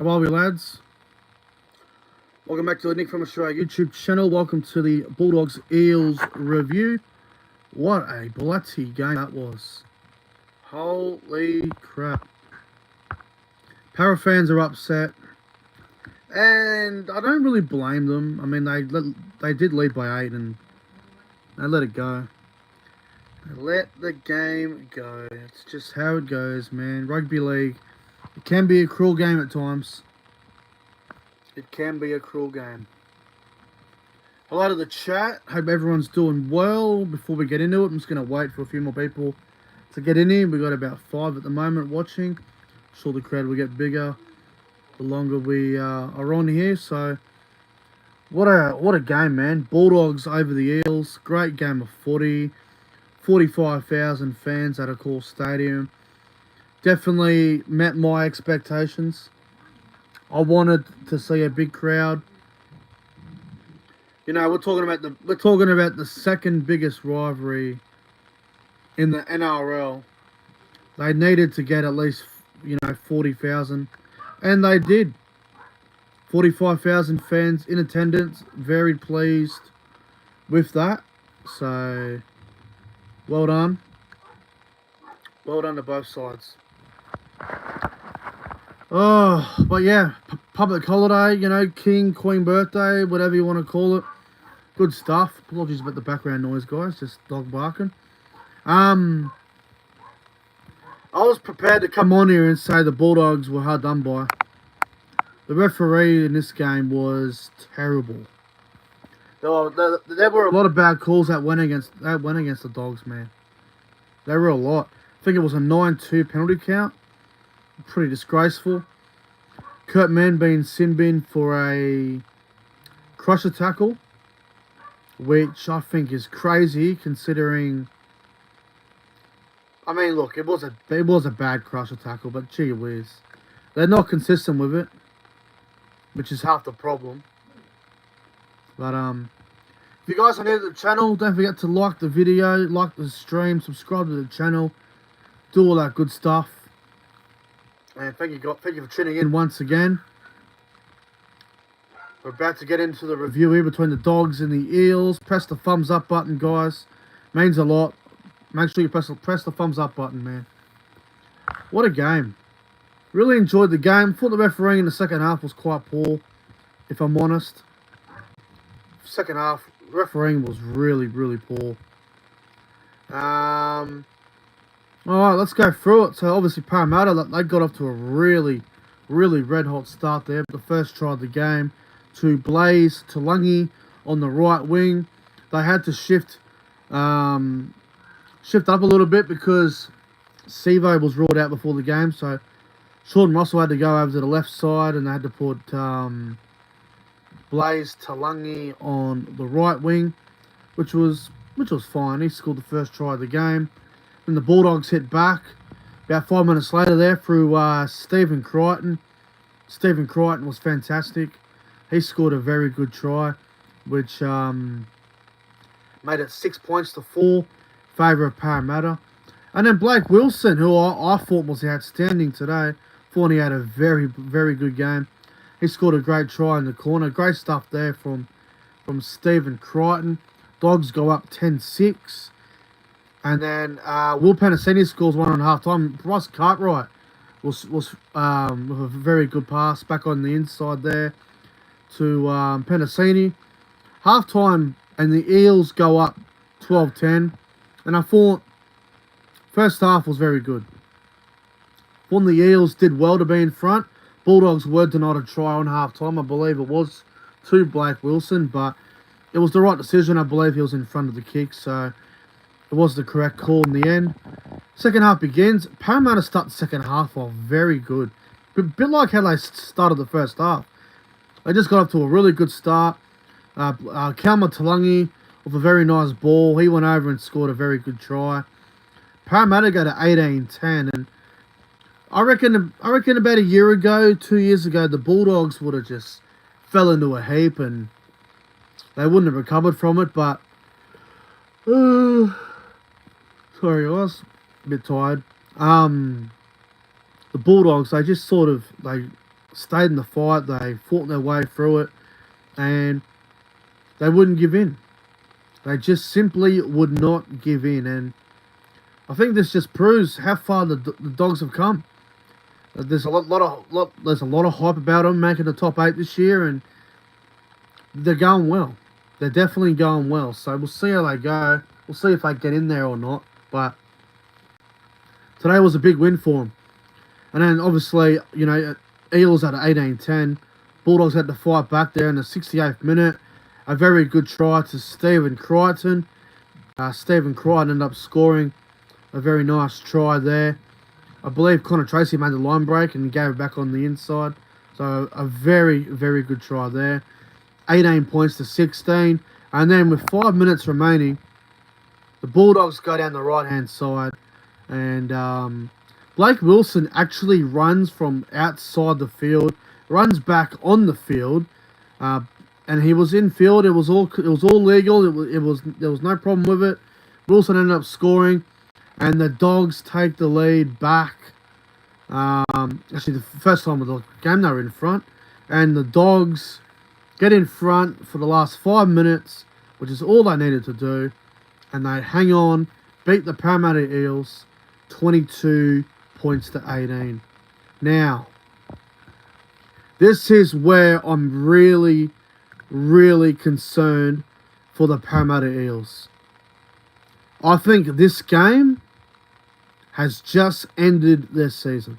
How are we, lads? Welcome back to the Nick from Australia YouTube channel. Welcome to the Bulldogs Eels review. What a bloody game that was. Holy crap. Para fans are upset. And I don't really blame them. I mean, they did lead by 8 and they let it go. They let the game go. It's just how it goes, man. Rugby league. It can be a cruel game at times. It can be a cruel game. Hello to the chat. Hope everyone's doing well. Before we get into it, I'm just going to wait for a few more people to get in here. We've got about 5 at the moment watching. I'm sure the crowd will get bigger the longer we are on here. So, what a game, man. Bulldogs over the Eels. Great game of footy. 45,000 fans at a cool stadium. Definitely met my expectations. I wanted to see a big crowd. You know, we're talking about the second biggest rivalry in the NRL. They needed to get at least 40,000, and they did. 45,000 fans in attendance. Very pleased with that. So, well done. Well done to both sides. Oh, but yeah, public holiday, King, Queen birthday, whatever you want to call it. Good stuff. Apologies about the background noise, guys. Just dog barking. I was prepared to come on here and say the Bulldogs were hard done by. The referee in this game was terrible. There were a lot of bad calls that went against the Dogs, man. There were a lot. I think it was a 9-2 penalty count. Pretty disgraceful. Kurt Mann being sin bin for a crusher tackle, which I think is crazy considering. I mean, look, it was a bad crusher tackle, but gee whiz, they're not consistent with it, which is half the problem. But if you guys are new to the channel, don't forget to like the video, like the stream, subscribe to the channel, do all that good stuff. And thank you for tuning in once again. We're about to get into the review here between the Dogs and the Eels. Press the thumbs up button, guys. Means a lot. Make sure you press the thumbs up button, man. What a game. Really enjoyed the game. Thought the refereeing in the second half was quite poor, if I'm honest. Second half, refereeing was really, really poor. Alright, let's go through it. So, obviously, Parramatta, they got off to a really, really red-hot start there. The first try of the game to Blaze Talangi on the right wing. They had to shift up a little bit because Sevo was ruled out before the game. So, Sean Russell had to go over to the left side and they had to put Blaze Talangi on the right wing, which was fine. He scored the first try of the game. Then the Bulldogs hit back about 5 minutes later there through Stephen Crichton. Stephen Crichton was fantastic. He scored a very good try, which made it 6 points to 4 in favour of Parramatta. And then Blake Wilson, who I thought was outstanding today, thought he had a very, very good game. He scored a great try in the corner. Great stuff there from Stephen Crichton. Dogs go up 10-6. And then Will Penasini scores one on half time. Ross Cartwright was with a very good pass back on the inside there to Penasini. Half time and the Eels go up 12-10. And I thought first half was very good. When the Eels did well to be in front, Bulldogs were denied a try on half time. I believe it was to Blake Wilson, but it was the right decision. I believe he was in front of the kick, so it was the correct call in the end. Second half begins. Parramatta start the second half off very good. A bit like how they started the first half. They just got up to a really good start. Kalma Talangi with a very nice ball. He went over and scored a very good try. Parramatta go to 18-10. And I reckon about a year ago, 2 years ago, the Bulldogs would have just fell into a heap and they wouldn't have recovered from it. But sorry, I was a bit tired. The Bulldogs, they just sort of stayed in the fight. They fought their way through it, and they wouldn't give in. They just simply would not give in, and I think this just proves how far the Dogs have come. There's there's a lot of hype about them making the top 8 this year, and they're going well. They're definitely going well. So we'll see how they go. We'll see if they get in there or not. But today was a big win for them. And then obviously, you know, Eels at 18-10. Bulldogs had to fight back there in the 68th minute. A very good try to Stephen Crichton. Stephen Crichton ended up scoring a very nice try there. I believe Connor Tracy made the line break and gave it back on the inside. So a very, very good try there. 18 points to 16. And then with 5 minutes remaining, the Bulldogs go down the right-hand side. And Blake Wilson actually runs from outside the field, runs back on the field. And he was in field. It was all legal. There was no problem with it. Wilson ended up scoring. And the Dogs take the lead back. Actually, the first time of the game, they were in front. And the Dogs get in front for the last 5 minutes, which is all they needed to do. And they hang on, beat the Parramatta Eels 22 points to 18. Now, this is where I'm really, really concerned for the Parramatta Eels. I think this game has just ended their season.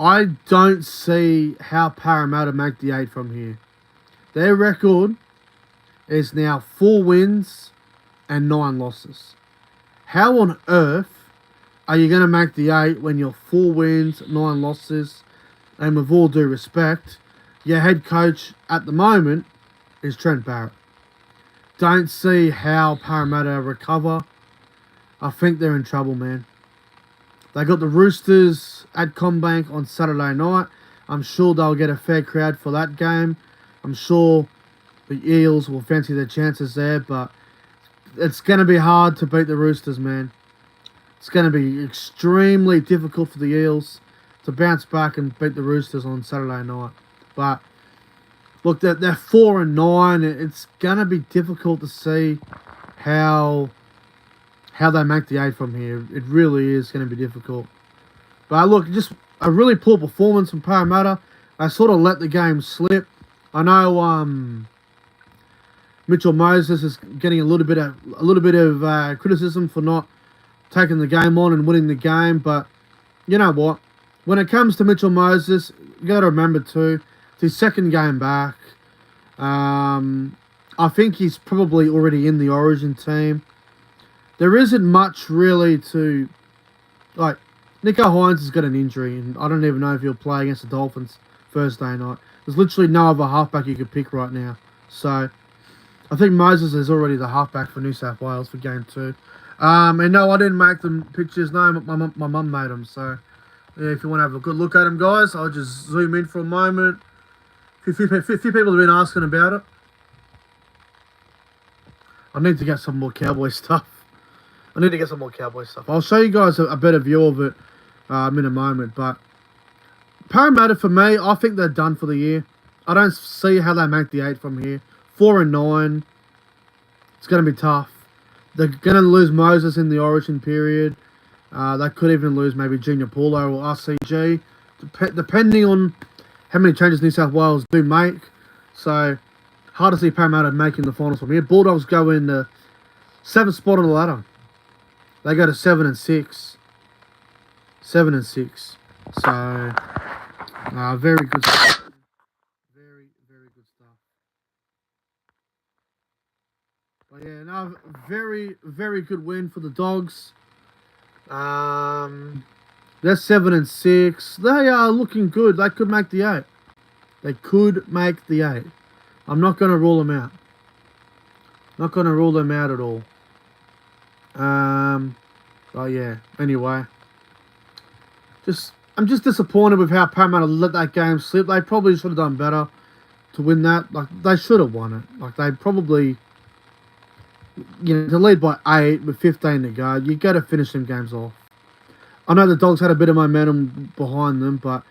I don't see how Parramatta make the 8 from here. Their record is now 4 wins and 9 losses. How on earth are you going to make the 8 when you're 4 wins, 9 losses? And with all due respect, your head coach at the moment is Trent Barrett. Don't see how Parramatta recover. I think they're in trouble, man. They got the Roosters at CommBank on Saturday night. I'm sure they'll get a fair crowd for that game. I'm sure the Eels will fancy their chances there, but it's going to be hard to beat the Roosters, man. It's going to be extremely difficult for the Eels to bounce back and beat the Roosters on Saturday night. But look, they're 4-9. It's going to be difficult to see how they make the 8 from here. It really is going to be difficult. But look, just a really poor performance from Parramatta. They sort of let the game slip. I know Mitchell Moses is getting a little bit of criticism for not taking the game on and winning the game. But you know what? When it comes to Mitchell Moses, you got to remember too, it's his second game back. I think he's probably already in the Origin team. There isn't much really to... Like, Nico Hines has got an injury, and I don't even know if he'll play against the Dolphins Thursday night. There's literally no other halfback you could pick right now. So, I think Moses is already the halfback for New South Wales for Game 2. And no, I didn't make them pictures. No, my mum made them. So, yeah, if you want to have a good look at them, guys, I'll just zoom in for a moment. A few people have been asking about it. I need to get some more Cowboy stuff. I'll show you guys a better view of it in a moment. But Parramatta, for me, I think they're done for the year. I don't see how they make the 8 from here. 4-9. It's going to be tough. They're going to lose Moses in the Origin period. They could even lose maybe Junior Paulo or RCG, depending on how many changes New South Wales do make. So, hard to see Parramatta making the finals from here. Bulldogs go in the 7th spot on the ladder. They go to 7-6. 7-6. So, very good stuff. Very, very good stuff. But yeah, no, very, very good win for the Dogs. They're 7-6. They are looking good. They could make the 8. They could make the 8. I'm not going to rule them out. Not going to rule them out at all. But yeah, anyway. I'm just disappointed with how Parramatta let that game slip. They probably should have done better to win that. Like, they should have won it. Like, they probably, you know, to lead by 8 with 15 to go, you got to finish them games off. I know the Dogs had a bit of momentum behind them, but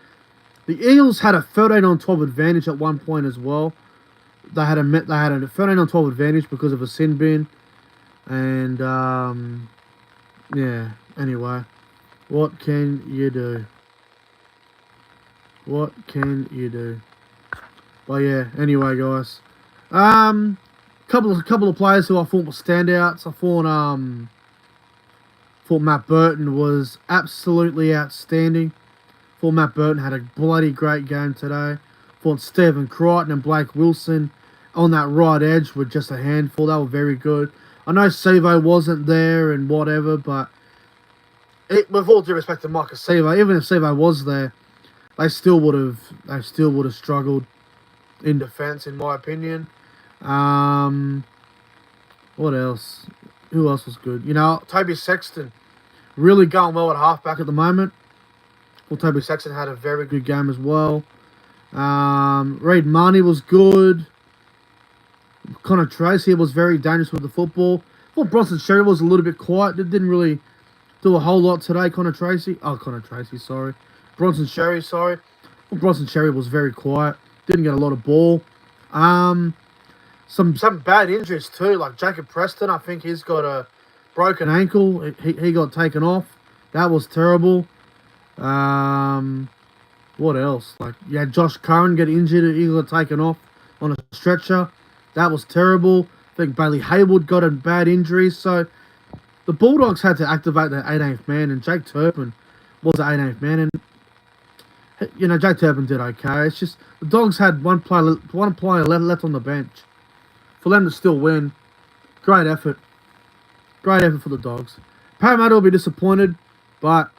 The Eels had a 13-12 advantage at one point as well. They had a 13-12 advantage because of a sin bin, and yeah. Anyway, what can you do? What can you do? But yeah. Anyway, guys, couple of players who I thought were standouts. I thought Matt Burton was absolutely outstanding. Thought Matt Burton had a bloody great game today. Thought Stephen Crichton and Blake Wilson on that right edge were just a handful. They were very good. I know Sevo wasn't there and whatever, but with all due respect to Micah Sevo, even if Sevo was there, they still would have struggled in defence, in my opinion. What else? Who else was good? You know, Toby Sexton really going well at halfback at the moment. Well, Toby Sexton had a very good game as well. Reid Marnie was good. Connor Tracy was very dangerous with the football. I thought Bronson Sherry was a little bit quiet. Didn't really do a whole lot today. Bronson Sherry, sorry. Well, Bronson Sherry was very quiet. Didn't get a lot of ball. Some bad injuries too, like Jacob Preston. I think he's got a broken ankle. He got taken off. That was terrible. What else? Like, yeah, Josh Curran get injured. He got taken off on a stretcher. That was terrible. I think Bailey Haywood got a bad injury. So the Bulldogs had to activate the 18th man, and Jake Turpin was the 18th man. And you know, Jake Turpin did okay. It's just the Dogs had one player left on the bench. For them to still win, great effort. Great effort for the Dogs. Parramatta will be disappointed, but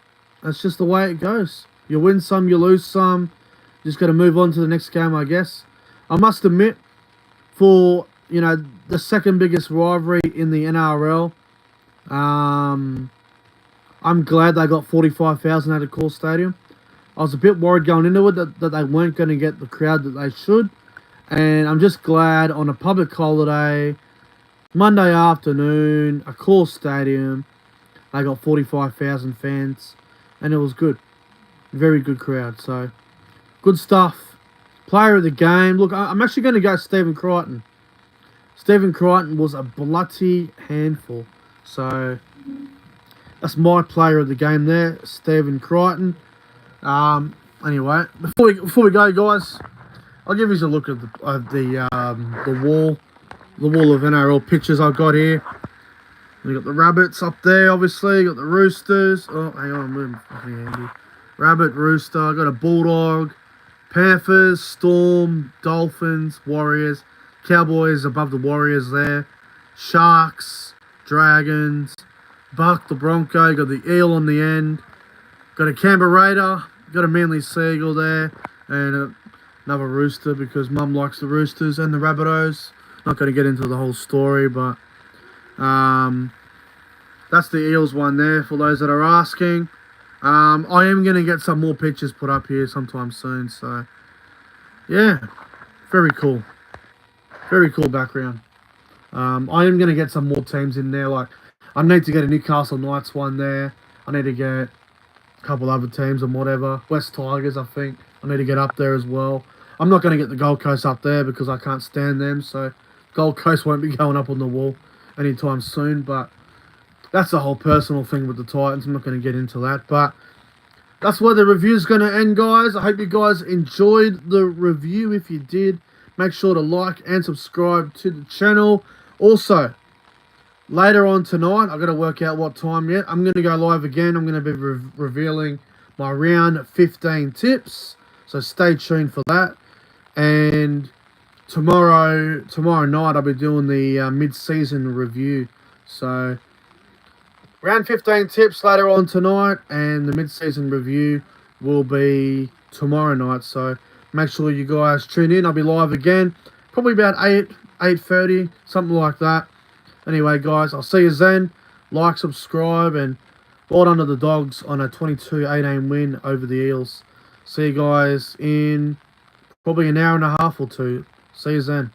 that's just the way it goes. You win some, you lose some. Just got to move on to the next game, I guess. I must admit, for, you know, the second biggest rivalry in the NRL, I'm glad they got 45,000 at the Core Stadium. I was a bit worried going into it that they weren't going to get the crowd that they should. And I'm just glad on a public holiday, Monday afternoon, a Core Stadium, they got 45,000 fans. And it was good. Very good crowd. So, good stuff. Player of the game. Look, I'm actually going to go Stephen Crichton. Stephen Crichton was a bloody handful. So, that's my player of the game there, Stephen Crichton. Anyway, before we go, guys, I'll give you a look at the wall of NRL pictures I've got here. We got the rabbits up there, obviously. Got the roosters. Oh, hang on, I'm moving fucking handy. Rabbit, rooster. Got a bulldog. Panthers, Storm, Dolphins, Warriors, Cowboys above the Warriors there. Sharks, Dragons, Buck, the Bronco. Got the eel on the end. Got a Canberra Raider. Got a Manly Seagull there, and another rooster because Mum likes the roosters and the Rabbitohs. Not going to get into the whole story, but that's the Eels one there for those that are asking. I am going to get some more pictures put up here sometime soon, so yeah, very cool. Very cool background. I am going to get some more teams in there. Like, I need to get a Newcastle Knights one there. I need to get a couple other teams and whatever. West Tigers, I think. I need to get up there as well. I'm not going to get the Gold Coast up there because I can't stand them, so Gold Coast won't be going up on the wall anytime soon, but that's a whole personal thing with the Titans. I'm not going to get into that, but that's where the review's going to end, guys. I hope you guys enjoyed the review. If you did, make sure to like and subscribe to the channel. Also, later on tonight, I've got to work out what time yet. I'm going to go live again. I'm going to be revealing my round 15 tips, so stay tuned for that. And tomorrow night, I'll be doing the mid-season review. So, round 15 tips later on tonight, and the mid-season review will be tomorrow night. So, make sure you guys tune in. I'll be live again, probably about 8:30, something like that. Anyway, guys, I'll see you then. Like, subscribe, and well done to the Dogs on a 22-18 win over the Eels. See you guys in probably an hour and a half or two. See you then.